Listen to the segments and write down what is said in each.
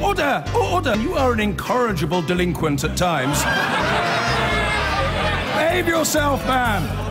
Order! Order! You are an incorrigible delinquent at times. Behave yourself, man!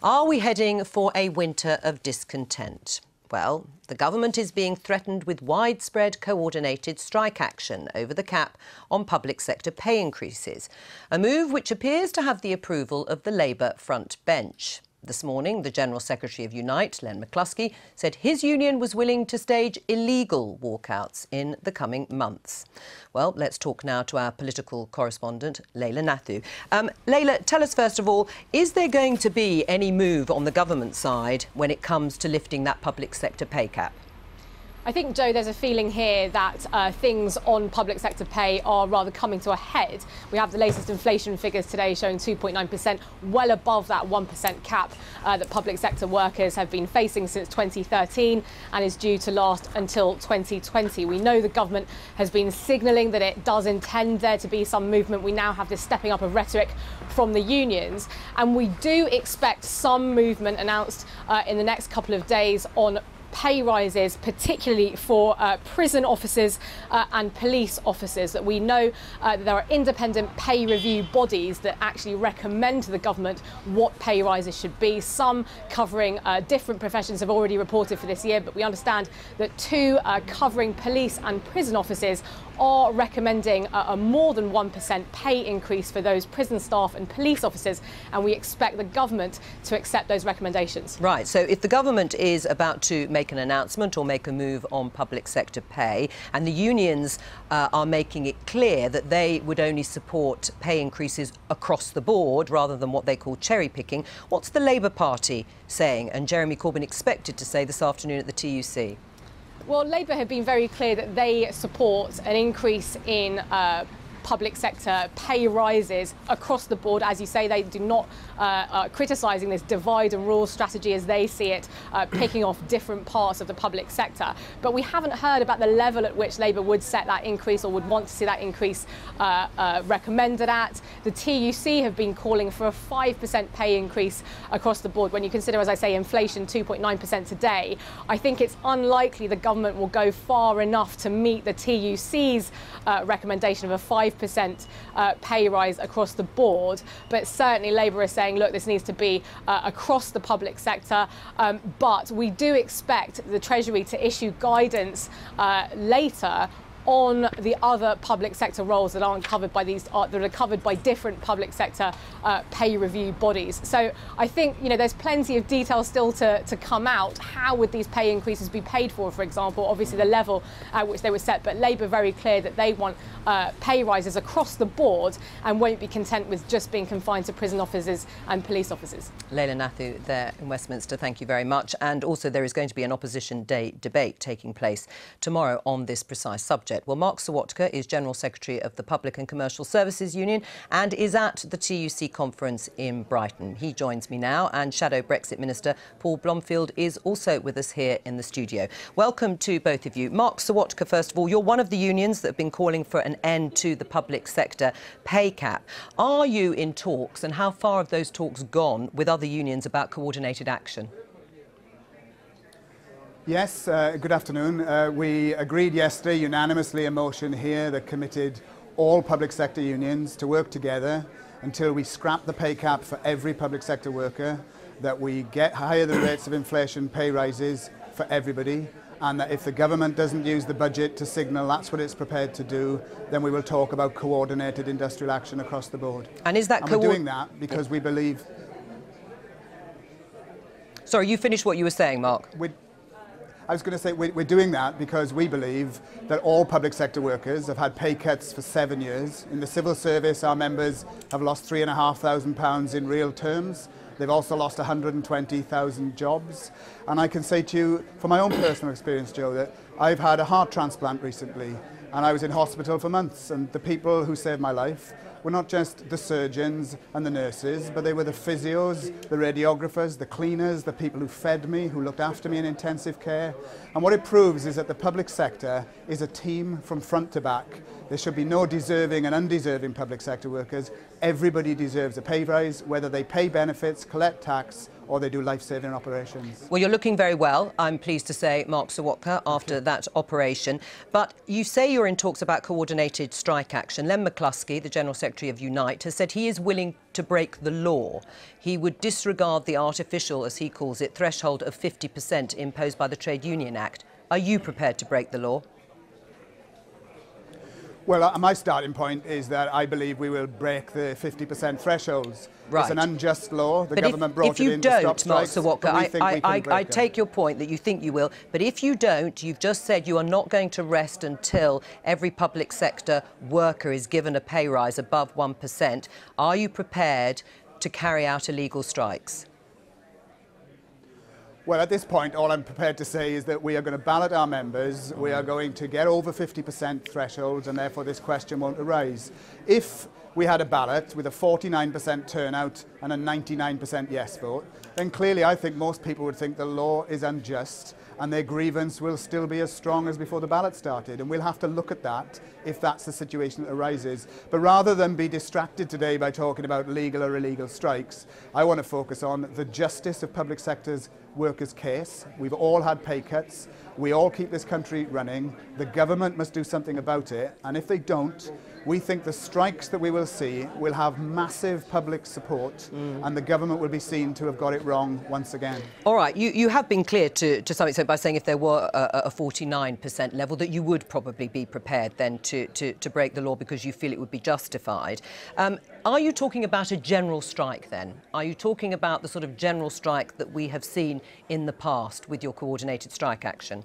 Are we heading for a winter of discontent? Well, the government is being threatened with widespread coordinated strike action over the cap on public sector pay increases, a move which appears to have the approval of the Labour front bench. This morning, the General Secretary of Unite, Len McCluskey, said his union was willing to stage illegal walkouts in the coming months. Well, let's talk now to our political correspondent, Leila Nathu. Leila, tell us first of all, is there going to be any move on the government side when it comes to lifting that public sector pay cap? I think, Joe, there's a feeling here that things on public sector pay are rather coming to a head. We have the latest inflation figures today showing 2.9%, well above that 1% cap that public sector workers have been facing since 2013 and is due to last until 2020. We know the government has been signalling that it does intend there to be some movement. We now have this stepping up of rhetoric from the unions, and we do expect some movement announced in the next couple of days on pay rises, particularly for prison officers and police officers. That we know that there are independent pay review bodies that actually recommend to the government what pay rises should be. Some covering different professions have already reported for this year, but we understand that two covering police and prison officers are recommending a more than 1% pay increase for those prison staff and police officers, and we expect the government to accept those recommendations. Right, so if the government is about to make an announcement or make a move on public sector pay, and the unions are making it clear that they would only support pay increases across the board rather than what they call cherry picking, what's the Labour Party saying, and Jeremy Corbyn expected to say this afternoon at the TUC? Well, Labour have been very clear that they support an increase in public sector pay rises across the board. As you say, they do not criticising this divide and rule strategy as they see it, picking off different parts of the public sector. But we haven't heard about the level at which Labour would set that increase or would want to see that increase recommended at. The TUC have been calling for a 5% pay increase across the board. When you consider, as I say, inflation 2.9% today, I think it's unlikely the government will go far enough to meet the TUC's recommendation of a 5% pay rise across the board. But certainly Labour is saying, look, this needs to be across the public sector. But we do expect the Treasury to issue guidance later on the other public sector roles that aren't covered by these, that are covered by different public sector pay review bodies. So I think, you know, there's plenty of detail still to come out. How would these pay increases be paid for example? Obviously the level at which they were set, but Labour very clear that they want pay rises across the board and won't be content with just being confined to prison officers and police officers. Leila Nathu there in Westminster, thank you very much. And also there is going to be an Opposition Day debate taking place tomorrow on this precise subject. Well, Mark Sawatka is General Secretary of the Public and Commercial Services Union and is at the TUC conference in Brighton. He joins me now, and Shadow Brexit Minister Paul Blomfield is also with us here in the studio. Welcome to both of you. Mark Sawatka, first of all, you're one of the unions that have been calling for an end to the public sector pay cap. Are you in talks, and how far have those talks gone with other unions about coordinated action? Yes, good afternoon. We agreed yesterday unanimously a motion here that committed all public sector unions to work together until we scrap the pay cap for every public sector worker, that we get higher than rates of inflation pay rises for everybody, and that if the government doesn't use the budget to signal that's what it's prepared to do, then we will talk about coordinated industrial action across the board. And is that we're doing that because we believe... Sorry, you finished what you were saying, Mark. I was going to say we're doing that because we believe that all public sector workers have had pay cuts for 7 years. In the civil service, our members have lost £3,500 in real terms. They've also lost 120,000 jobs. And I can say to you, from my own personal experience, Joe, that I've had a heart transplant recently, and I was in hospital for months. And the people who saved my life were not just the surgeons and the nurses, but they were the physios, the radiographers, the cleaners, the people who fed me, who looked after me in intensive care. And what it proves is that the public sector is a team from front to back. There should be no deserving and undeserving public sector workers. Everybody deserves a pay rise, whether they pay benefits, collect tax, or they do life-saving operations. Well, you're looking very well, I'm pleased to say, Mark Sawatka, after that operation. But you say you're in talks about coordinated strike action. Len McCluskey, the General Secretary of Unite, has said he is willing to break the law. He would disregard the artificial, as he calls it, threshold of 50% imposed by the Trade Union Act. Are you prepared to break the law? Well, my starting point is that I believe we will break the 50% thresholds. Right. It's an unjust law. The but government brought it in to stop strikes. Mark Sawatka, I take your point that you think you will, but if you don't, you've just said you are not going to rest until every public sector worker is given a pay rise above 1%. Are you prepared to carry out illegal strikes? Well, at this point, all I'm prepared to say is that we are going to ballot our members. We are going to get over 50% thresholds, and therefore this question won't arise. If we had a ballot with a 49% turnout and a 99% yes vote, then clearly I think most people would think the law is unjust and their grievance will still be as strong as before the ballot started. And we'll have to look at that if that's the situation that arises. But rather than be distracted today by talking about legal or illegal strikes, I want to focus on the justice of public sector's workers' case. We've all had pay cuts. We all keep this country running. The government must do something about it. And if they don't, we think the strikes that we will see will have massive public support and the government will be seen to have got it wrong once again. All right, you have been clear to some extent by saying if there were a 49% level that you would probably be prepared then to break the law because you feel it would be justified. Are you talking about a general strike then? Are you talking about the sort of general strike that we have seen in the past with your coordinated strike action?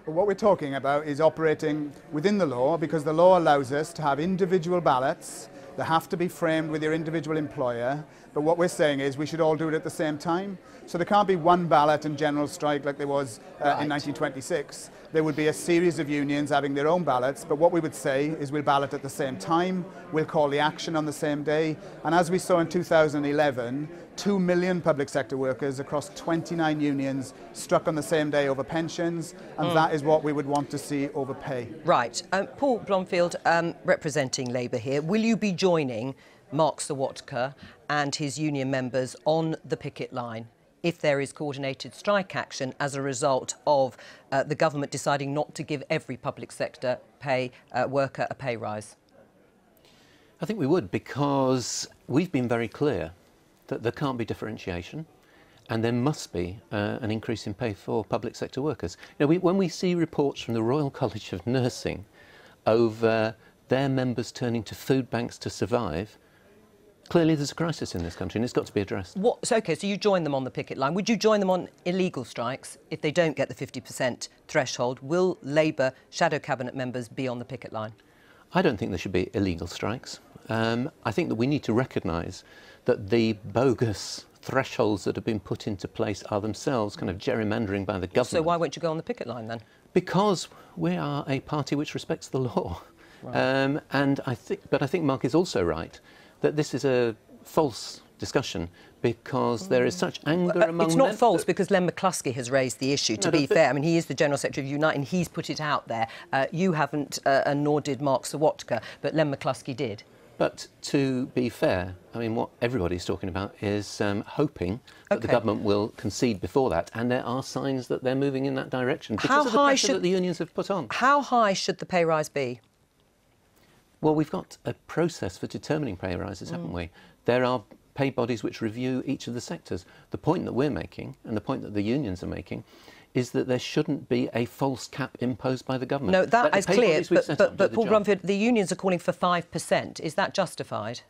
But what we're talking about is operating within the law, because the law allows us to have individual ballots. They have to be framed with your individual employer. But what we're saying is we should all do it at the same time. So there can't be one ballot and general strike like there was in 1926. There would be a series of unions having their own ballots. But what we would say is we'll ballot at the same time. We'll call the action on the same day. And as we saw in 2011, 2 million public sector workers across 29 unions struck on the same day over pensions, and that is what we would want to see over pay. Right. Paul Blomfield, representing Labour here, will you be joining Mark Sawatka and his union members on the picket line if there is coordinated strike action as a result of the government deciding not to give every public sector worker a pay rise? I think we would, because we've been very clear that there can't be differentiation and there must be an increase in pay for public sector workers. You know, when we see reports from the Royal College of Nursing over their members turning to food banks to survive, clearly there's a crisis in this country and it's got to be addressed. OK, so you join them on the picket line. Would you join them on illegal strikes if they don't get the 50% threshold? Will Labour shadow cabinet members be on the picket line? I don't think there should be illegal strikes. I think that we need to recognise that the bogus thresholds that have been put into place are themselves kind of gerrymandering by the government. So why won't you go on the picket line then? Because we are a party which respects the law. Right. But I think Mark is also right that this is a false discussion because there is such anger among It's not false because Len McCluskey has raised the issue, to be fair. I mean, he is the General Secretary of Unite and he's put it out there. You haven't, and nor did Mark Sawatka, but Len McCluskey did. But to be fair, I mean, what everybody's talking about is hoping that the government will concede before that, and there are signs that they're moving in that direction because of the pressure that the unions have put on. How high should the pay rise be? Well, we've got a process for determining pay rises, haven't we? There are pay bodies which review each of the sectors. The point that we're making, and the point that the unions are making, is that there shouldn't be a false cap imposed by the government. No, that is clear, but Paul Bromfield, the unions are calling for 5%. Is that justified?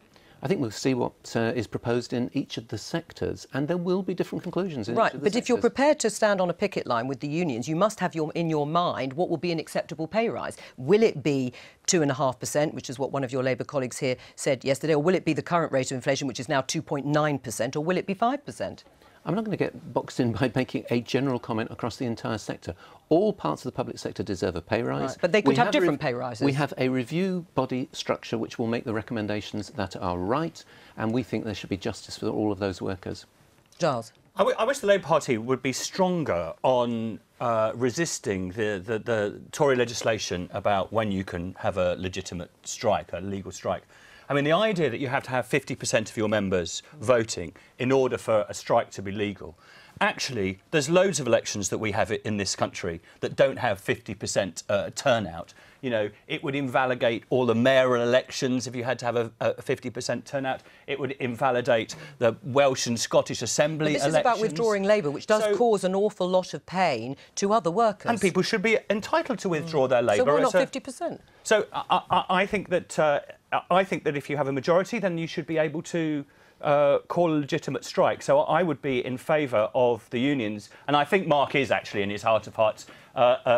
I think we'll see what is proposed in each of the sectors, and there will be different conclusions in each of the sectors. Right, but if you're prepared to stand on a picket line with the unions, you must have in your mind what will be an acceptable pay rise. Will it be 2.5%, which is what one of your Labour colleagues here said yesterday, or will it be the current rate of inflation, which is now 2.9%, or will it be 5%? I'm not going to get boxed in by making a general comment across the entire sector. All parts of the public sector deserve a pay rise. Right, but they could have different pay rises. We have a review body structure which will make the recommendations that are right, and we think there should be justice for all of those workers. Giles. I wish the Labour Party would be stronger on resisting the Tory legislation about when you can have a legitimate strike, a legal strike. I mean, the idea that you have to have 50% of your members voting in order for a strike to be legal. Actually, there's loads of elections that we have in this country that don't have 50% turnout. You know, it would invalidate all the mayoral elections if you had to have a 50% turnout. It would invalidate the Welsh and Scottish Assembly elections. This is about withdrawing Labour, which does cause an awful lot of pain to other workers. And people should be entitled to withdraw their Labour. So why not 50%? So I think that if you have a majority, then you should be able to call a legitimate strike. So I would be in favour of the unions, and I think Mark is actually in his heart of hearts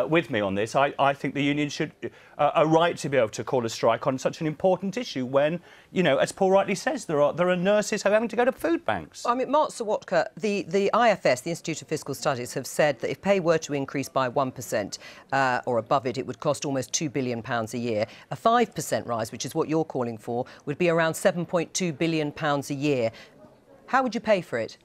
with me on this. I think the unions should a right to be able to call a strike on such an important issue when, you know, as Paul rightly says, there are nurses having to go to food banks. I mean, Mark Sawatka, the IFS, the Institute of Fiscal Studies, have said that if pay were to increase by 1% or above it, it would cost almost £2 billion a year. A 5% rise, which is what you're calling for, would be around £7.2 billion a year. How would you pay for it?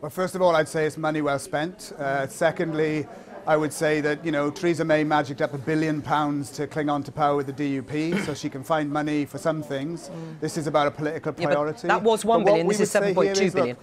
Well, first of all, I'd say it's money well spent. Secondly, I would say that, you know, Theresa May magicked up £1 billion to cling on to power with the DUP, so she can find money for some things. This is about a political priority. That was £1 billion, this is £7.2 billion.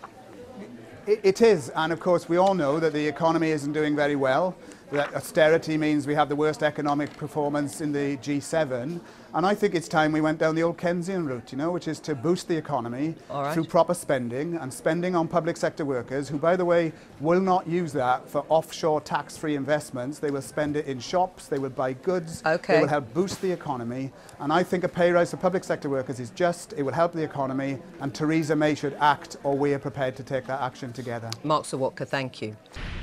It is, and of course we all know that the economy isn't doing very well, that austerity means we have the worst economic performance in the G7, and I think it's time we went down the old Keynesian route, you know, which is to boost the economy through proper spending, and spending on public sector workers, who, by the way, will not use that for offshore tax-free investments. They will spend it in shops, they will buy goods, they will help boost the economy, and I think a pay rise for public sector workers is just, it will help the economy, and Theresa May should act, or we are prepared to take that action together. Mark Sawatka, thank you.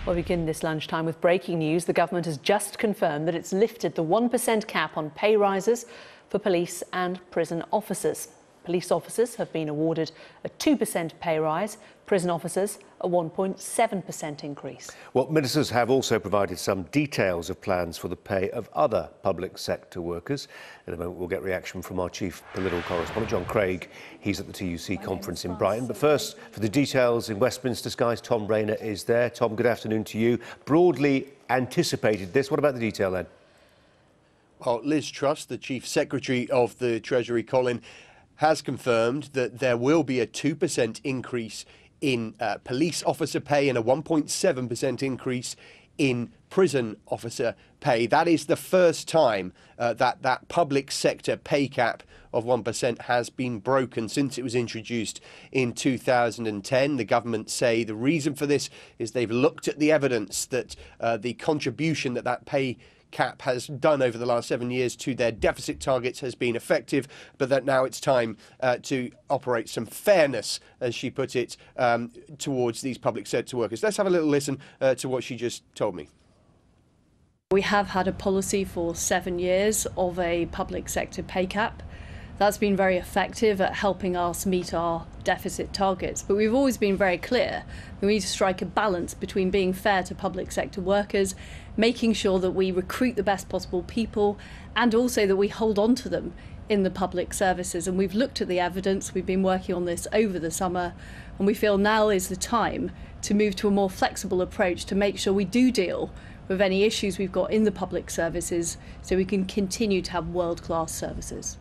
Well, we begin this lunchtime with breaking news. The government has just confirmed that it's lifted the 1% cap on pay rises for police and prison officers. Police officers have been awarded a 2% pay rise, prison officers a 1.7% increase. Well, ministers have also provided some details of plans for the pay of other public sector workers. In a moment, we'll get reaction from our chief political correspondent, John Craig. He's at the TUC conference in Brighton. But first, for the details in Westminster skies, Tom Rayner is there. Tom, good afternoon to you. Broadly anticipated this. What about the detail then? Well, Liz Truss, the Chief Secretary of the Treasury, Colin, has confirmed that there will be a 2% increase in police officer pay and a 1.7% increase in prison officer pay. That is the first time that public sector pay cap of 1% has been broken since it was introduced in 2010. The government say the reason for this is they've looked at the evidence that the contribution that pay cap has done over the last 7 years to their deficit targets has been effective, but that now it's time to operate some fairness, as she put it, towards these public sector workers. Let's have a little listen to what she just told me. We have had a policy for 7 years of a public sector pay cap. That's been very effective at helping us meet our deficit targets. But we've always been very clear that we need to strike a balance between being fair to public sector workers, making sure that we recruit the best possible people, and also that we hold on to them in the public services. And we've looked at the evidence, we've been working on this over the summer, and we feel now is the time to move to a more flexible approach to make sure we do deal with any issues we've got in the public services so we can continue to have world-class services.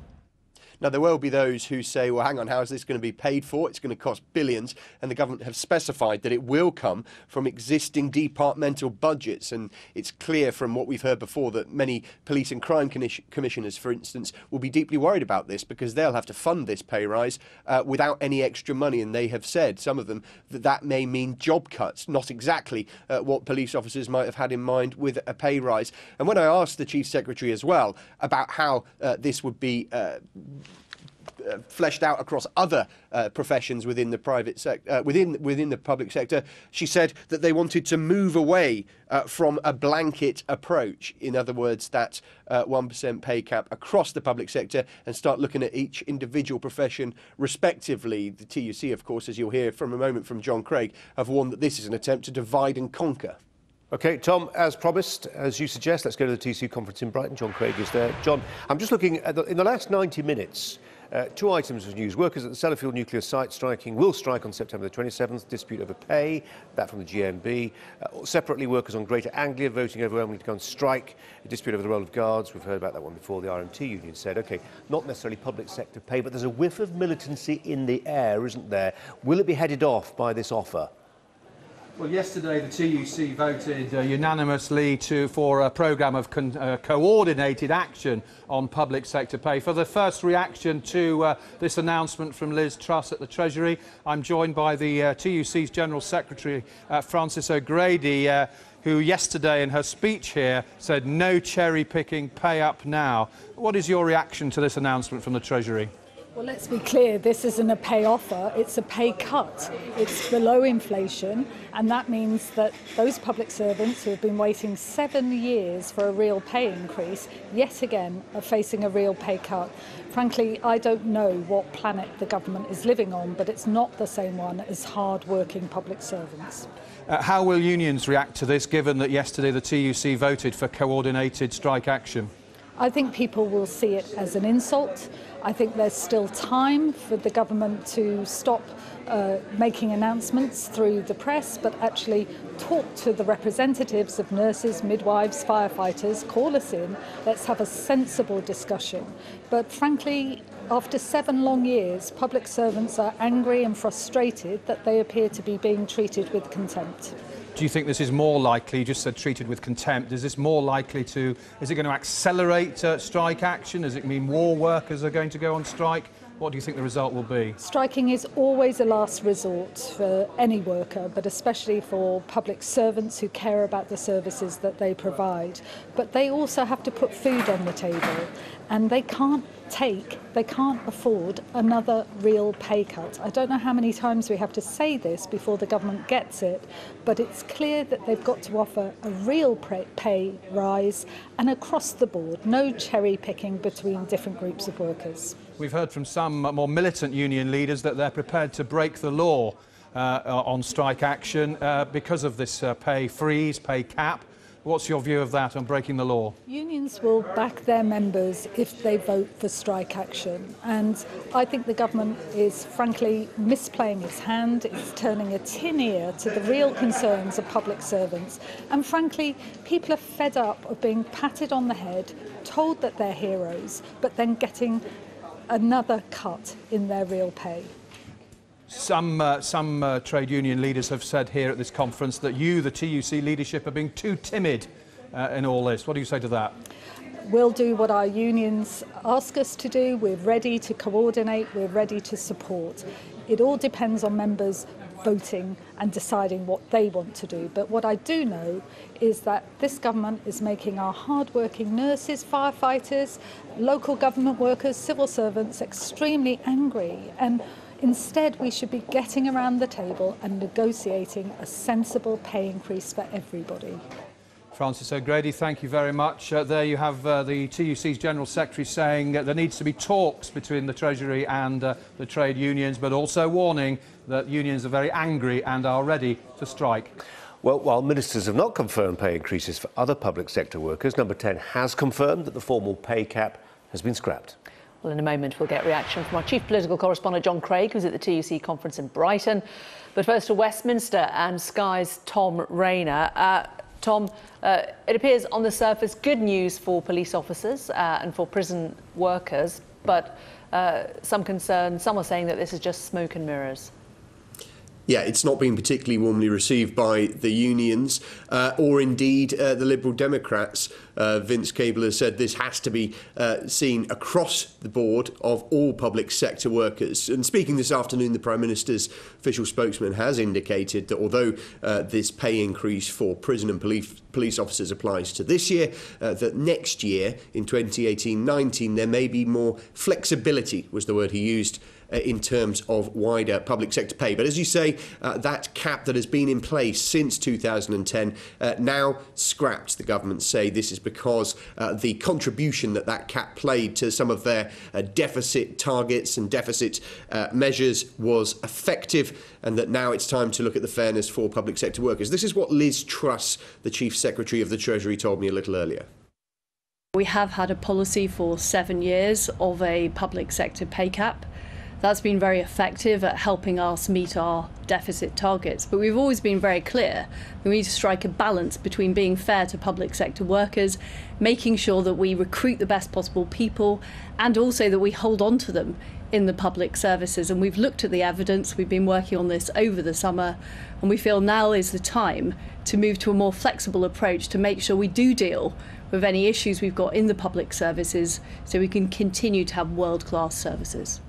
Now, there will be those who say, well, hang on, how is this going to be paid for? It's going to cost billions. And the government have specified that it will come from existing departmental budgets. And it's clear from what we've heard before that many police and crime commissioners, for instance, will be deeply worried about this because they'll have to fund this pay rise without any extra money. And they have said, some of them, that may mean job cuts, not exactly what police officers might have had in mind with a pay rise. And when I asked the Chief Secretary as well about how this would be fleshed out across other professions within the private sector, within the public sector. She said that they wanted to move away from a blanket approach. In other words, that 1% pay cap across the public sector, and start looking at each individual profession respectively. The TUC, of course, as you'll hear from a moment from John Craig, have warned that this is an attempt to divide and conquer. OK, Tom, as promised, as you suggest, let's go to the TUC conference in Brighton. John Craig is there. John, I'm just looking at in the last 90 minutes, two items of news. Workers at the Sellafield nuclear site will strike on September the 27th, dispute over pay, that from the GMB. Separately, workers on Greater Anglia voting overwhelmingly to go on strike, a dispute over the role of guards. We've heard about that one before. The RMT union said, OK, not necessarily public sector pay, but there's a whiff of militancy in the air, isn't there? Will it be headed off by this offer? Well, yesterday the TUC voted unanimously for a programme of coordinated action on public sector pay. For the first reaction to this announcement from Liz Truss at the Treasury, I'm joined by the TUC's General Secretary, Frances O'Grady, who yesterday in her speech here said no cherry-picking, pay up now. What is your reaction to this announcement from the Treasury? Well, let's be clear, this isn't a pay offer, it's a pay cut. It's below inflation, and that means that those public servants who have been waiting 7 years for a real pay increase, yet again are facing a real pay cut. Frankly, I don't know what planet the government is living on, but it's not the same one as hard-working public servants. How will unions react to this, given that yesterday the TUC voted for coordinated strike action? I think people will see it as an insult. I think there's still time for the government to stop making announcements through the press, but actually talk to the representatives of nurses, midwives, firefighters, call us in, let's have a sensible discussion. But frankly, after 7 long years, public servants are angry and frustrated that they appear to be being treated with contempt. Do you think this is more likely, you just said treated with contempt, is this more likely to, is it going to accelerate strike action? Does it mean more workers are going to go on strike? What do you think the result will be? Striking is always a last resort for any worker, but especially for public servants who care about the services that they provide. But they also have to put food on the table, and they can't afford another real pay cut. I don't know how many times we have to say this before the government gets it, but it's clear that they've got to offer a real pay rise and across the board, no cherry picking between different groups of workers. We've heard from some more militant union leaders that they're prepared to break the law on strike action because of this pay freeze, pay cap. What's your view of that on breaking the law? Unions will back their members if they vote for strike action. And I think the government is frankly misplaying its hand. It's turning a tin ear to the real concerns of public servants. And frankly, people are fed up of being patted on the head, told that they're heroes, but then getting another cut in their real pay. Some trade union leaders have said here at this conference that you, the TUC leadership, are being too timid in all this. What do you say to that? We'll do what our unions ask us to do. We're ready to coordinate. We're ready to support. It all depends on members voting and deciding what they want to do. But what I do know is that this government is making our hard-working nurses, firefighters, local government workers, civil servants extremely angry. And instead, we should be getting around the table and negotiating a sensible pay increase for everybody. Frances O'Grady, thank you very much. There you have the TUC's General Secretary saying there needs to be talks between the Treasury and the trade unions, but also warning that unions are very angry and are ready to strike. Well, while ministers have not confirmed pay increases for other public sector workers, Number 10 has confirmed that the formal pay cap has been scrapped. Well, in a moment, we'll get reaction from our chief political correspondent, John Craig, who's at the TUC conference in Brighton. But first to Westminster and Sky's Tom Rayner. Tom, it appears on the surface good news for police officers and for prison workers, but some concern, some are saying that this is just smoke and mirrors. Yeah, it's not been particularly warmly received by the unions or indeed the Liberal Democrats. Vince Cable has said this has to be seen across the board of all public sector workers. And speaking this afternoon, the Prime Minister's official spokesman has indicated that although this pay increase for prison and police officers applies to this year, that next year, in 2018-19, there may be more flexibility, was the word he used, in terms of wider public sector pay. But as you say, that cap that has been in place since 2010 now scrapped. The government say this is because the contribution that cap played to some of their deficit targets and deficit measures was effective, and that now it's time to look at the fairness for public sector workers. This is what Liz Truss, the Chief Secretary of the Treasury, told me a little earlier. We have had a policy for 7 years of a public sector pay cap. That's been very effective at helping us meet our deficit targets. But we've always been very clear that we need to strike a balance between being fair to public sector workers, making sure that we recruit the best possible people, and also that we hold on to them in the public services. And we've looked at the evidence, we've been working on this over the summer, and we feel now is the time to move to a more flexible approach to make sure we do deal with any issues we've got in the public services so we can continue to have world-class services.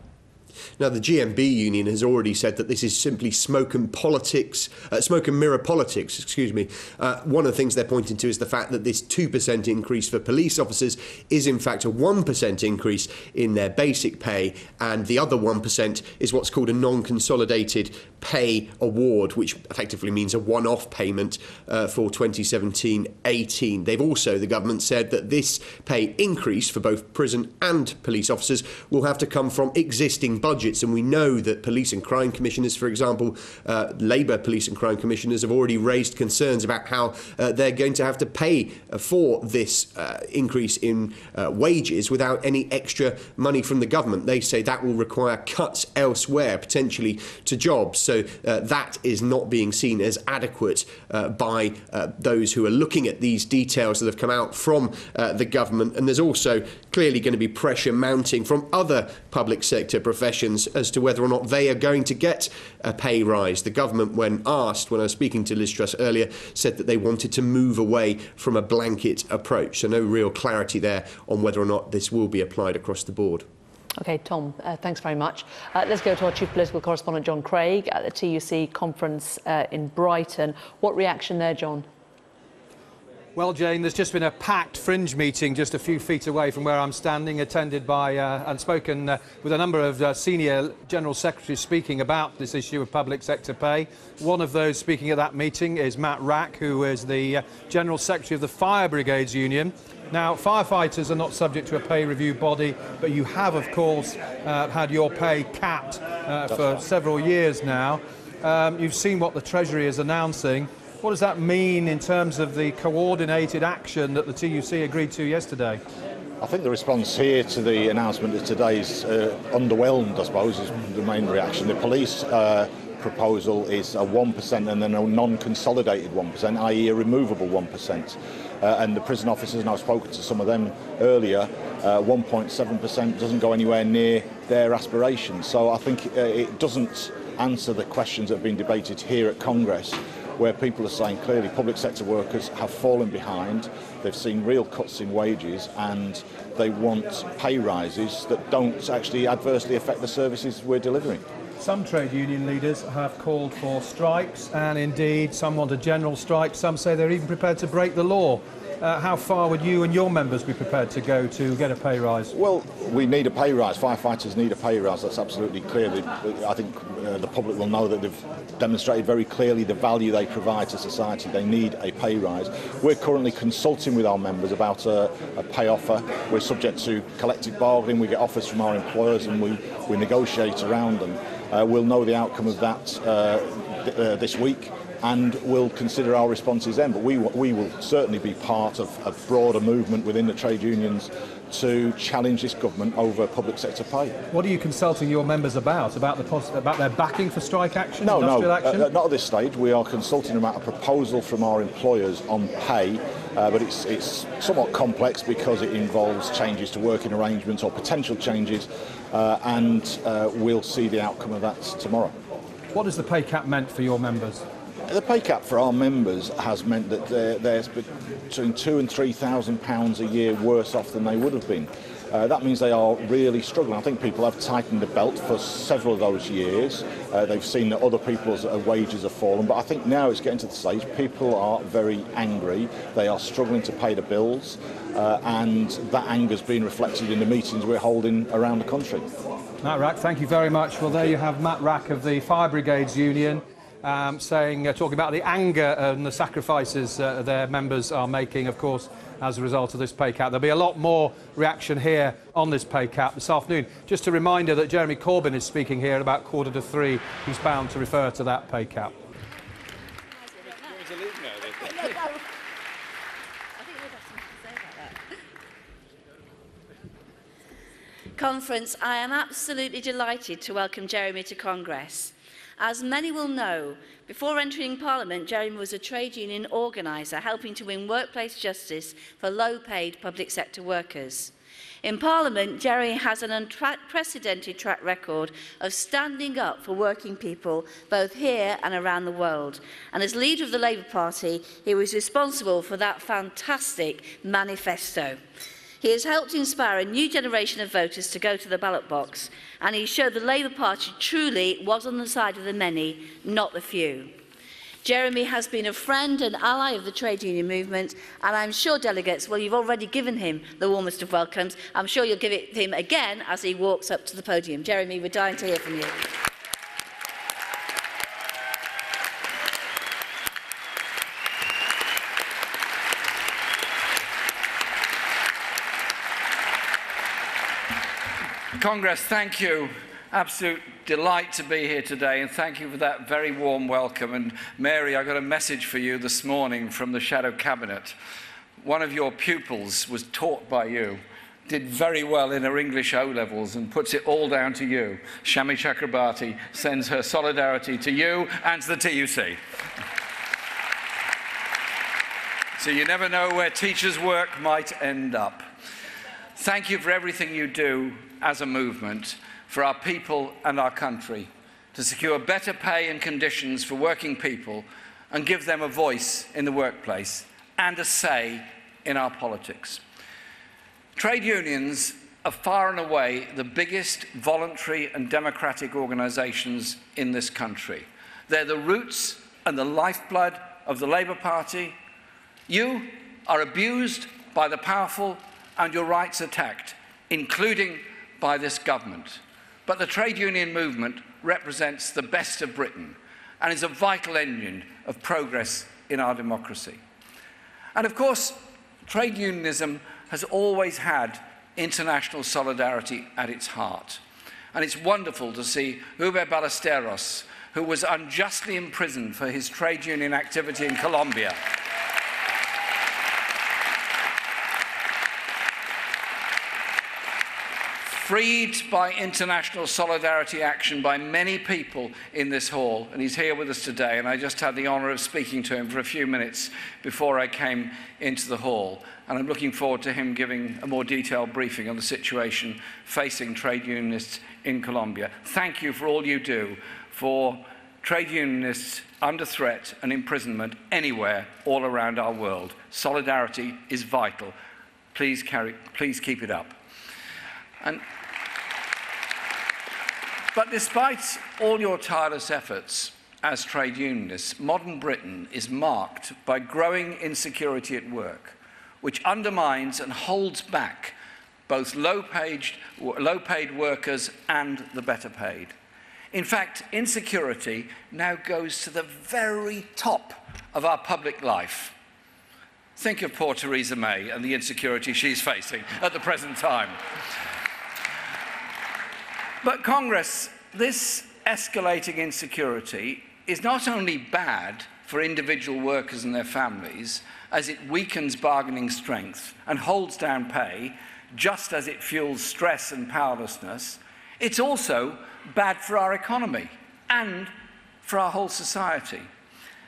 Now, the GMB union has already said that this is simply smoke and mirror politics, excuse me. One of the things they're pointing to is the fact that this 2% increase for police officers is in fact a 1% increase in their basic pay, and the other 1% is what's called a non-consolidated pay award, which effectively means a one-off payment for 2017-18. They've also, the government said that this pay increase for both prison and police officers will have to come from existing budgets, and we know that police and crime commissioners, for example, Labour police and crime commissioners have already raised concerns about how they're going to have to pay for this increase in wages without any extra money from the government. They say that will require cuts elsewhere, potentially to jobs. So that is not being seen as adequate by those who are looking at these details that have come out from the government. And there's also clearly going to be pressure mounting from other public sector professions as to whether or not they are going to get a pay rise. The government, when asked, when I was speaking to Liz Truss earlier, said that they wanted to move away from a blanket approach. So no real clarity there on whether or not this will be applied across the board. OK, Tom, thanks very much. Let's go to our chief political correspondent, John Craig, at the TUC conference in Brighton. What reaction there, John? Well, Jane, there's just been a packed fringe meeting just a few feet away from where I'm standing, attended by and spoken with a number of senior general secretaries speaking about this issue of public sector pay. One of those speaking at that meeting is Matt Rack, who is the General Secretary of the Fire Brigades Union. Now, firefighters are not subject to a pay review body, but you have, of course, had your pay capped for several years now. You've seen what the Treasury is announcing. What does that mean in terms of the coordinated action that the TUC agreed to yesterday? I think the response here to the announcement of today is underwhelmed, I suppose, is the main reaction. The police proposal is a 1% and then a non-consolidated 1%, i.e. a removable 1%. And the prison officers, and I've spoken to some of them earlier, 1.7% doesn't go anywhere near their aspirations. So I think it doesn't answer the questions that have been debated here at Congress, where people are saying clearly public sector workers have fallen behind, they've seen real cuts in wages, and they want pay rises that don't actually adversely affect the services we're delivering. Some trade union leaders have called for strikes, and indeed some want a general strike. Some say they're even prepared to break the law. How far would you and your members be prepared to go to get a pay rise? Well, we need a pay rise. Firefighters need a pay rise. That's absolutely clear. I think the public will know that they've demonstrated very clearly the value they provide to society. They need a pay rise. We're currently consulting with our members about a pay offer. We're subject to collective bargaining. We get offers from our employers and we negotiate around them. We'll know the outcome of that this week, and we'll consider our responses then. But we will certainly be part of a broader movement within the trade unions to challenge this government over public sector pay. What are you consulting your members about? About their backing for strike action? No, action? Not at this stage. We are consulting about a proposal from our employers on pay, but it's somewhat complex because it involves changes to working arrangements or potential changes, and we'll see the outcome of that tomorrow. What has the pay cap meant for your members? The pay cap for our members has meant that they're between £2,000 and £3,000 a year worse off than they would have been. That means they are really struggling. I think people have tightened the belt for several of those years. They've seen that other people's wages have fallen, but I think now it's getting to the stage people are very angry. They are struggling to pay the bills, and that anger's been reflected in the meetings we're holding around the country. Matt Rack, thank you very much. Well, there you have Matt Rack of the Fire Brigades Union talking about the anger and the sacrifices their members are making, of course, as a result of this pay cap. There'll be a lot more reaction here on this pay cap this afternoon. Just a reminder that Jeremy Corbyn is speaking here at about 2:45. He's bound to refer to that pay cap. Conference, I am absolutely delighted to welcome Jeremy to Congress. As many will know, before entering Parliament, Jeremy was a trade union organiser, helping to win workplace justice for low-paid public sector workers. In Parliament, Jeremy has an unprecedented track record of standing up for working people, both here and around the world. And as leader of the Labour Party, he was responsible for that fantastic manifesto. He has helped inspire a new generation of voters to go to the ballot box, and he showed the Labour Party truly was on the side of the many, not the few. Jeremy has been a friend and ally of the trade union movement, and I'm sure delegates, well, you've already given him the warmest of welcomes. I'm sure you'll give it him again as he walks up to the podium. Jeremy, we're dying to hear from you. Congress, thank you. Absolute delight to be here today, and thank you for that very warm welcome. And Mary, I got a message for you this morning from the Shadow Cabinet. One of your pupils was taught by you, did very well in her English O-levels, and puts it all down to you. Shami Chakrabarti sends her solidarity to you and to the TUC. So you never know where teachers' work might end up. Thank you for everything you do as a movement for our people and our country, to secure better pay and conditions for working people and give them a voice in the workplace and a say in our politics. Trade unions are far and away the biggest voluntary and democratic organisations in this country. They're the roots and the lifeblood of the Labour Party. You are abused by the powerful and your rights attacked, including by this government. But the trade union movement represents the best of Britain and is a vital engine of progress in our democracy. And of course, trade unionism has always had international solidarity at its heart. And it's wonderful to see Hugo Ballesteros, who was unjustly imprisoned for his trade union activity in Colombia, freed by international solidarity action by many people in this hall, and he's here with us today, and I just had the honour of speaking to him for a few minutes before I came into the hall, and I'm looking forward to him giving a more detailed briefing on the situation facing trade unionists in Colombia. Thank you for all you do for trade unionists under threat and imprisonment anywhere all around our world. Solidarity is vital. Please keep it up. But despite all your tireless efforts as trade unionists, modern Britain is marked by growing insecurity at work, which undermines and holds back both low-paid workers and the better paid. In fact, insecurity now goes to the very top of our public life. Think of poor Theresa May and the insecurity she's facing at the present time. But Congress, this escalating insecurity is not only bad for individual workers and their families, as it weakens bargaining strength and holds down pay, just as it fuels stress and powerlessness, it's also bad for our economy and for our whole society.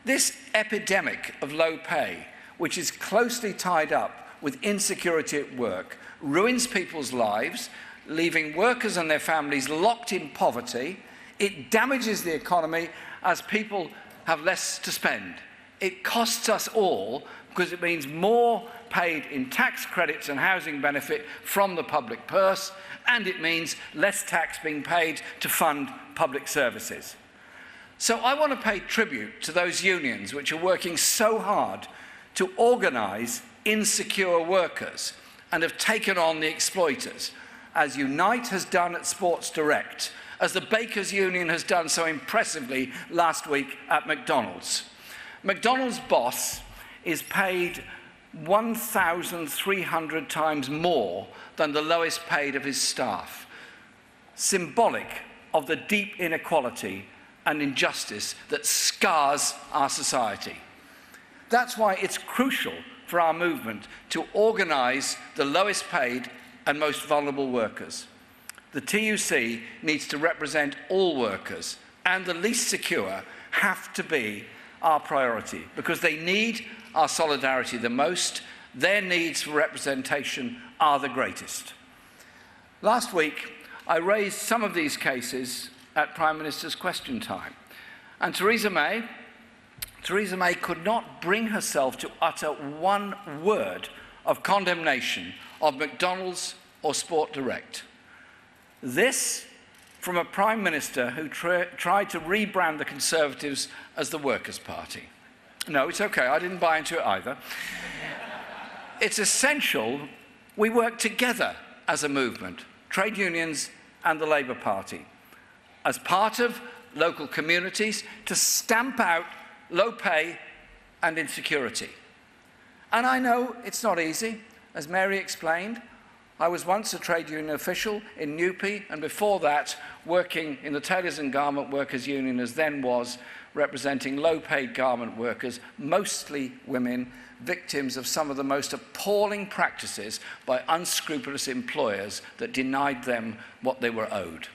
This epidemic of low pay, which is closely tied up with insecurity at work, ruins people's lives, leaving workers and their families locked in poverty, It damages the economy as people have less to spend. It costs us all because it means more paid in tax credits and housing benefit from the public purse, and it means less tax being paid to fund public services. So I want to pay tribute to those unions which are working so hard to organise insecure workers and have taken on the exploiters, as Unite has done at Sports Direct, as the Bakers Union has done so impressively last week at McDonald's. McDonald's boss is paid 1,300 times more than the lowest paid of his staff, symbolic of the deep inequality and injustice that scars our society. That's why it's crucial for our movement to organise the lowest paid and most vulnerable workers. The TUC needs to represent all workers, and the least secure have to be our priority because they need our solidarity the most. Their needs for representation are the greatest. Last week, I raised some of these cases at Prime Minister's Question Time, and Theresa May could not bring herself to utter one word of condemnation of McDonald's or Sport Direct. This from a Prime Minister who tried to rebrand the Conservatives as the Workers' Party. No, it's okay, I didn't buy into it either. It's essential we work together as a movement, trade unions and the Labour Party, as part of local communities to stamp out low pay and insecurity. And I know it's not easy. As Mary explained, I was once a trade union official in Newpie, and before that, working in the Tailors and Garment Workers Union, as then was, representing low-paid garment workers, mostly women, victims of some of the most appalling practices by unscrupulous employers that denied them what they were owed.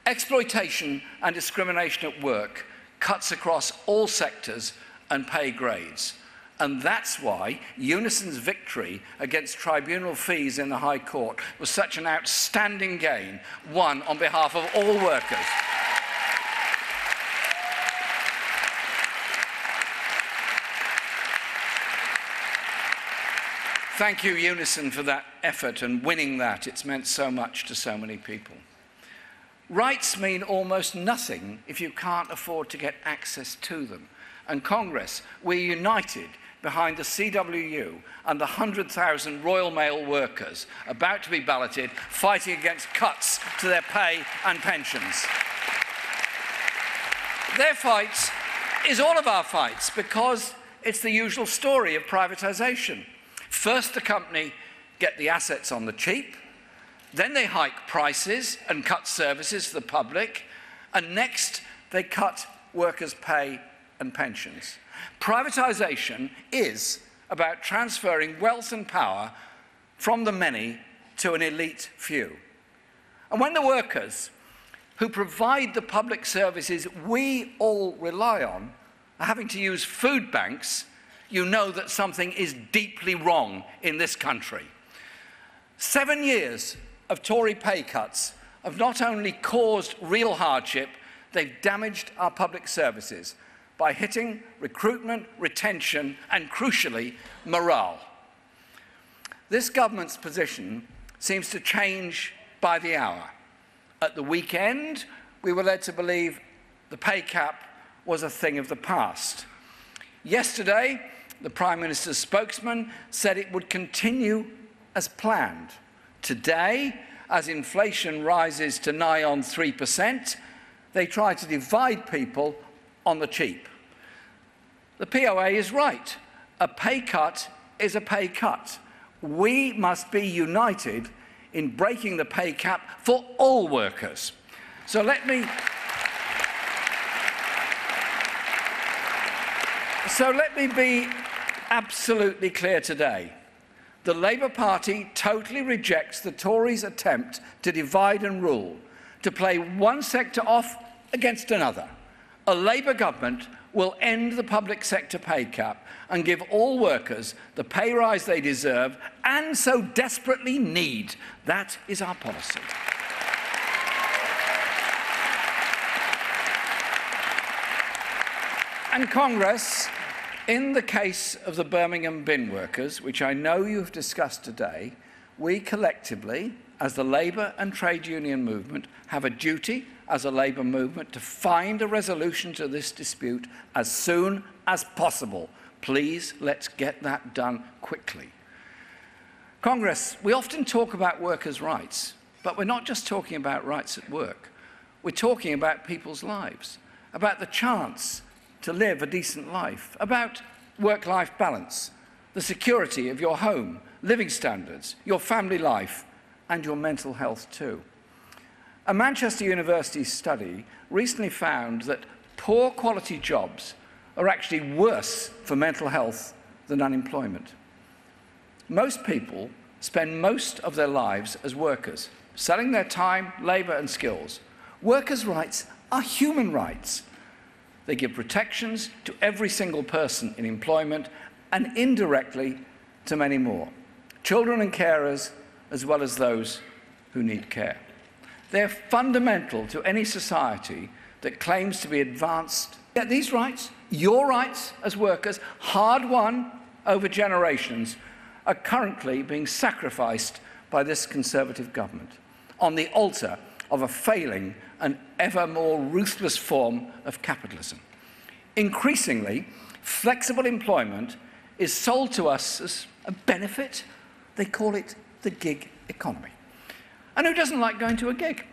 Exploitation and discrimination at work cuts across all sectors and pay grades. And that's why Unison's victory against tribunal fees in the High Court was such an outstanding gain, won on behalf of all workers. Thank you, Unison, for that effort and winning that. It's meant so much to so many people. Rights mean almost nothing if you can't afford to get access to them. And Congress, we're united behind the CWU and the 100,000 Royal Mail workers about to be balloted, fighting against cuts to their pay and pensions. Their fight is all of our fights because it's the usual story of privatisation. First, the company get the assets on the cheap, then they hike prices and cut services to the public, and next they cut workers' pay and pensions. Privatisation is about transferring wealth and power from the many to an elite few. And when the workers who provide the public services we all rely on are having to use food banks, you know that something is deeply wrong in this country. 7 years of Tory pay cuts have not only caused real hardship, they've damaged our public services by hitting recruitment, retention, and crucially, morale. This government's position seems to change by the hour. At the weekend, we were led to believe the pay cap was a thing of the past. Yesterday, the Prime Minister's spokesman said it would continue as planned. Today, as inflation rises to nigh on 3%, they try to divide people on the cheap. The POA is right. A pay cut is a pay cut. We must be united in breaking the pay cap for all workers. So let me be absolutely clear today. The Labour Party totally rejects the Tories' attempt to divide and rule, to play one sector off against another. A Labour government will end the public sector pay cap and give all workers the pay rise they deserve and so desperately need. That is our policy. And Congress, in the case of the Birmingham bin workers, which I know you've discussed today, we collectively, as the Labour and trade union movement, have a duty as a Labour movement to find a resolution to this dispute as soon as possible. Please, let's get that done quickly. Congress, we often talk about workers' rights, but we're not just talking about rights at work. We're talking about people's lives, about the chance to live a decent life, about work-life balance, the security of your home, living standards, your family life, and your mental health too. A Manchester University study recently found that poor quality jobs are actually worse for mental health than unemployment. Most people spend most of their lives as workers, selling their time, labour and skills. Workers' rights are human rights. They give protections to every single person in employment and indirectly to many more, children and carers as well as those who need care. They're fundamental to any society that claims to be advanced. Yet these rights, your rights as workers, hard-won over generations, are currently being sacrificed by this Conservative government on the altar of a failing and ever more ruthless form of capitalism. Increasingly, flexible employment is sold to us as a benefit. They call it the gig economy. And who doesn't like going to a gig?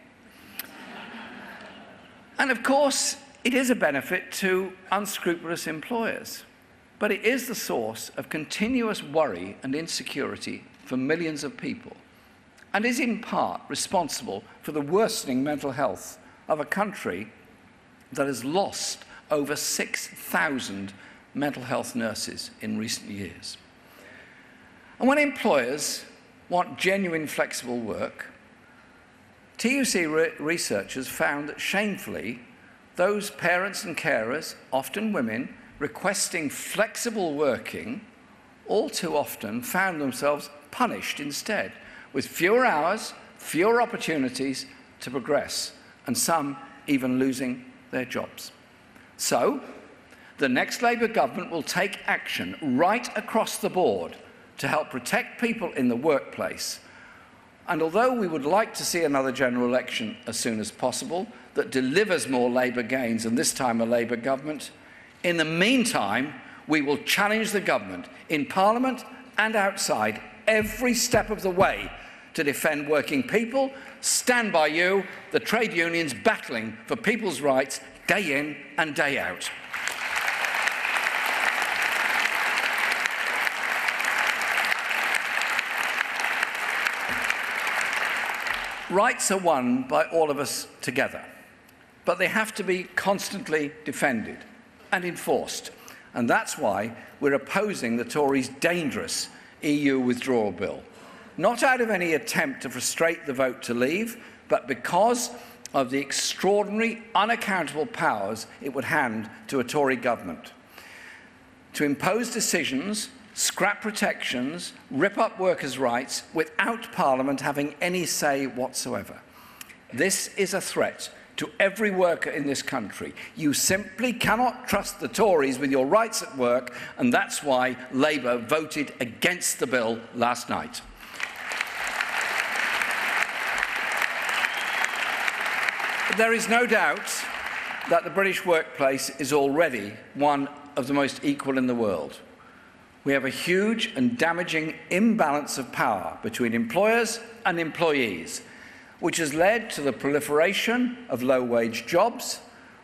And of course, it is a benefit to unscrupulous employers, but it is the source of continuous worry and insecurity for millions of people, and is in part responsible for the worsening mental health of a country that has lost over 6,000 mental health nurses in recent years. And when employers want genuine flexible work, TUC researchers found that shamefully, those parents and carers, often women, requesting flexible working, all too often found themselves punished instead, with fewer hours, fewer opportunities to progress, and some even losing their jobs. So, the next Labour government will take action right across the board to help protect people in the workplace. And although we would like to see another general election as soon as possible that delivers more Labour gains, and this time a Labour government, in the meantime, we will challenge the government in Parliament and outside every step of the way to defend working people, stand by you, the trade unions battling for people's rights day in and day out. Rights are won by all of us together, but they have to be constantly defended and enforced. And that's why we're opposing the Tories' dangerous EU withdrawal bill. Not out of any attempt to frustrate the vote to leave, but because of the extraordinary, unaccountable powers it would hand to a Tory government to impose decisions, scrap protections, rip up workers' rights without Parliament having any say whatsoever. This is a threat to every worker in this country. You simply cannot trust the Tories with your rights at work, and that's why Labour voted against the bill last night. But there is no doubt that the British workplace is already one of the most equal in the world. We have a huge and damaging imbalance of power between employers and employees, which has led to the proliferation of low-wage jobs,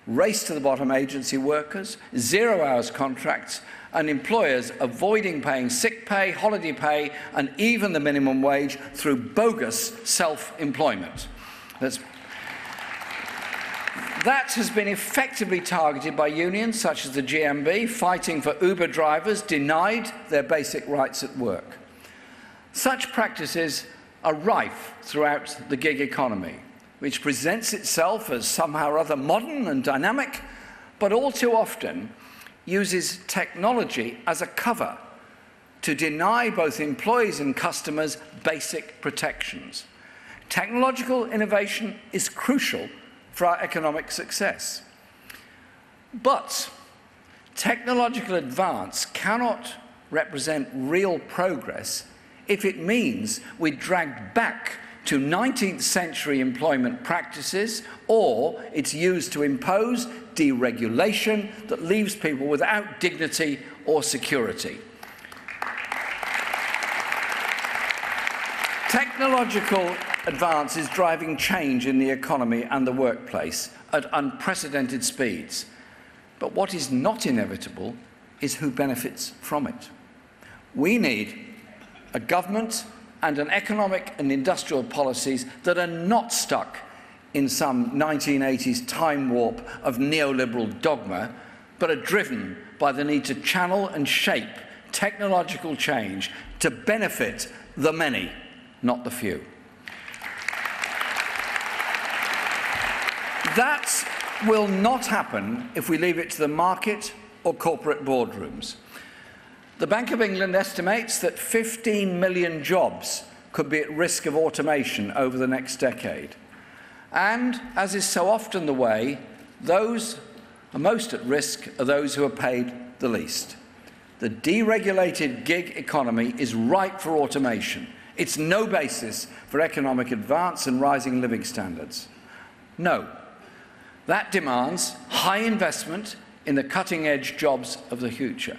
race-to-the-bottom agency workers, zero-hours contracts, and employers avoiding paying sick pay, holiday pay, and even the minimum wage through bogus self-employment. That has been effectively targeted by unions such as the GMB, fighting for Uber drivers denied their basic rights at work. Such practices are rife throughout the gig economy, which presents itself as somehow or other modern and dynamic, but all too often uses technology as a cover to deny both employees and customers basic protections. Technological innovation is crucial for our economic success. But Technological advance cannot represent real progress if it means we drag back to 19th century employment practices, or it's used to impose deregulation that leaves people without dignity or security. Technological advance is driving change in the economy and the workplace at unprecedented speeds. But what is not inevitable is who benefits from it. We need a government and an economic and industrial policies that are not stuck in some 1980s time warp of neoliberal dogma, but are driven by the need to channel and shape technological change to benefit the many, not the few. That will not happen if we leave it to the market or corporate boardrooms. The Bank of England estimates that 15 million jobs could be at risk of automation over the next decade. And, as is so often the way, those most at risk are those who are paid the least. The deregulated gig economy is ripe for automation. It's no basis for economic advance and rising living standards. No. That demands high investment in the cutting-edge jobs of the future.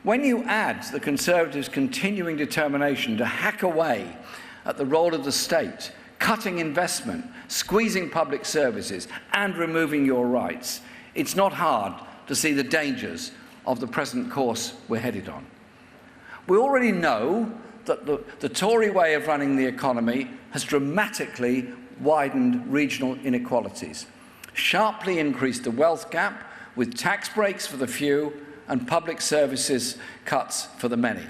When you add the Conservatives' continuing determination to hack away at the role of the state, cutting investment, squeezing public services, and removing your rights, it's not hard to see the dangers of the present course we're headed on. We already know that the Tory way of running the economy has dramatically widened regional inequalities, sharply increased the wealth gap with tax breaks for the few and public services cuts for the many.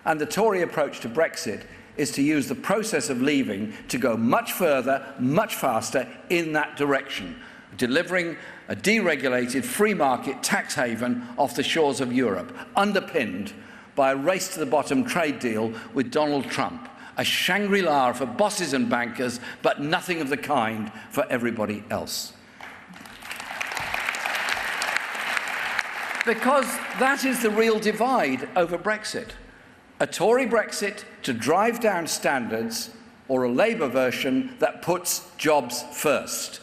And the Tory approach to Brexit is to use the process of leaving to go much further, much faster in that direction, delivering a deregulated free market tax haven off the shores of Europe, underpinned by a race-to-the-bottom trade deal with Donald Trump, a Shangri-La for bosses and bankers, but nothing of the kind for everybody else. Because that is the real divide over Brexit. A Tory Brexit to drive down standards, or a Labour version that puts jobs first.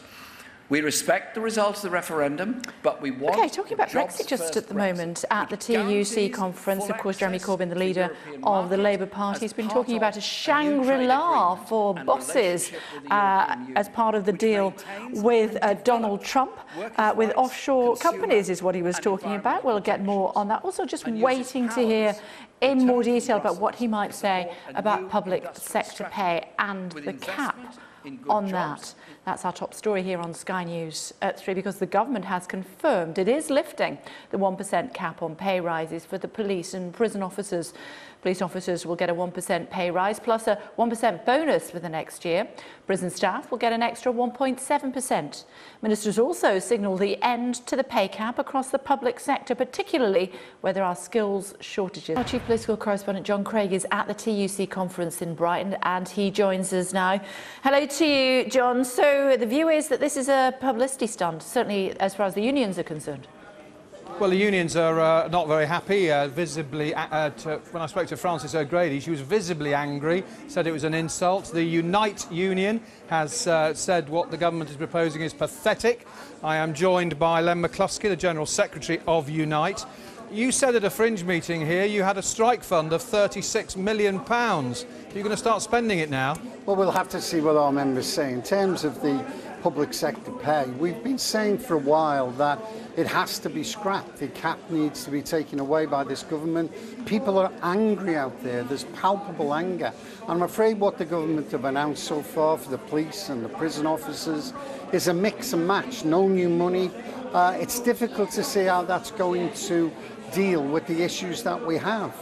We respect the results of the referendum, but we want... OK, talking about Brexit just at the moment, at the TUC conference, of course, Jeremy Corbyn, the leader of the Labour Party, has been talking about a Shangri-La for bosses as part of the deal with Donald Trump, with offshore companies is what he was talking about. We'll get more on that. Also, just waiting to hear in more detail about what he might say about public sector pay and the cap on that. That's our top story here on Sky News at 3, because the government has confirmed it is lifting the 1% cap on pay rises for the police and prison officers. Police officers will get a 1% pay rise plus a 1% bonus for the next year. Prison staff will get an extra 1.7%. Ministers also signalled the end to the pay cap across the public sector, particularly where there are skills shortages. Our chief political correspondent John Craig is at the TUC conference in Brighton, and he joins us now. Hello to you, John. So the view is that this is a publicity stunt, certainly as far as the unions are concerned. Well, the unions are not very happy. Visibly, when I spoke to Frances O'Grady, she was visibly angry, said it was an insult. The Unite union has said what the government is proposing is pathetic. I am joined by Len McCluskey, the General Secretary of Unite. You said at a fringe meeting here you had a strike fund of £36 million. Are you going to start spending it now? Well, we'll have to see what our members say. In terms of the public sector pay, we've been saying for a while that it has to be scrapped. The cap needs to be taken away by this government. People are angry out there. There's palpable anger. I'm afraid what the government have announced so far for the police and the prison officers is a mix and match. No new money. It's difficult to see how that's going to deal with the issues that we have.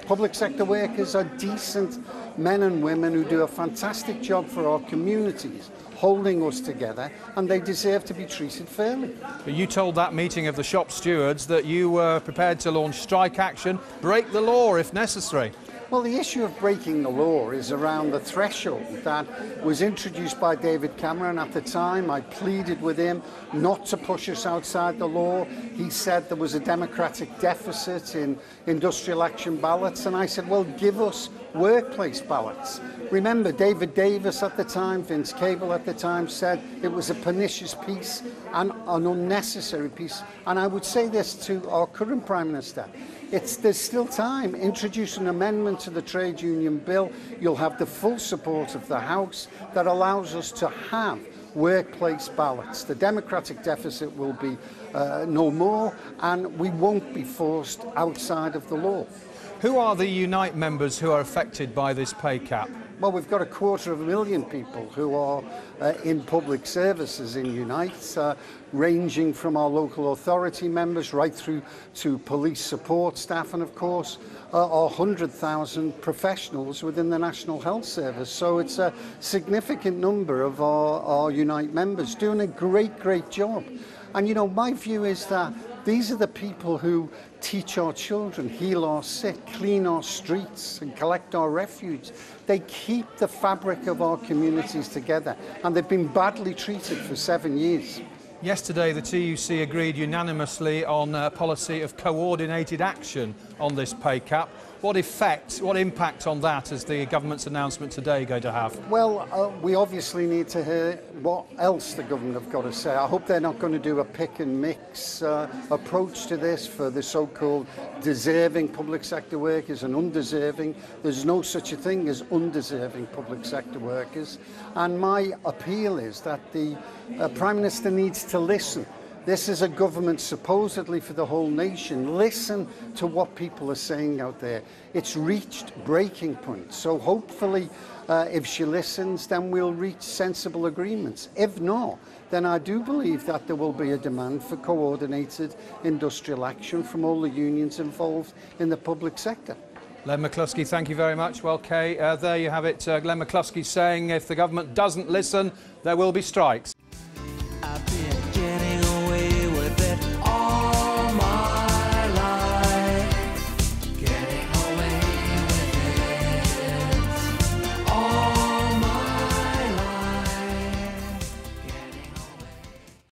Public sector workers are decent men and women who do a fantastic job for our communities, holding us together, and they deserve to be treated fairly. But you told that meeting of the shop stewards that you were prepared to launch strike action, break the law if necessary. Well, the issue of breaking the law is around the threshold that was introduced by David Cameron at the time. I pleaded with him not to push us outside the law. He said there was a democratic deficit in industrial action ballots, and I said, well, give us workplace ballots. Remember, David Davis at the time, Vince Cable at the time said it was a pernicious piece and an unnecessary piece. And I would say this to our current Prime Minister. There's still time. Introduce an amendment to the trade union bill. You'll have the full support of the House that allows us to have workplace ballots. The democratic deficit will be no more, and we won't be forced outside of the law. Who are the Unite members who are affected by this pay cap? Well, we've got 250,000 people who are in public services in Unite, ranging from our local authority members right through to police support staff and, of course, our 100,000 professionals within the National Health Service. So it's a significant number of our Unite members doing a great job. And, you know, my view is that these are the people who teach our children, heal our sick, clean our streets and collect our refuse. They keep the fabric of our communities together, and they've been badly treated for 7 years. Yesterday, the TUC agreed unanimously on a policy of coordinated action on this pay cap. What impact on that is the government's announcement today going to have? Well, we obviously need to hear what else the government have got to say. I hope they're not going to do a pick and mix approach to this for the so-called deserving public sector workers and undeserving. There's no such a thing as undeserving public sector workers. And my appeal is that the Prime Minister needs to listen. This is a government supposedly for the whole nation. Listen to what people are saying out there. It's reached breaking point. So hopefully, if she listens, then we'll reach sensible agreements. If not, then I do believe that there will be a demand for coordinated industrial action from all the unions involved in the public sector. Len McCluskey, thank you very much. Well, Kay, there you have it. Glenn McCluskey saying if the government doesn't listen, there will be strikes.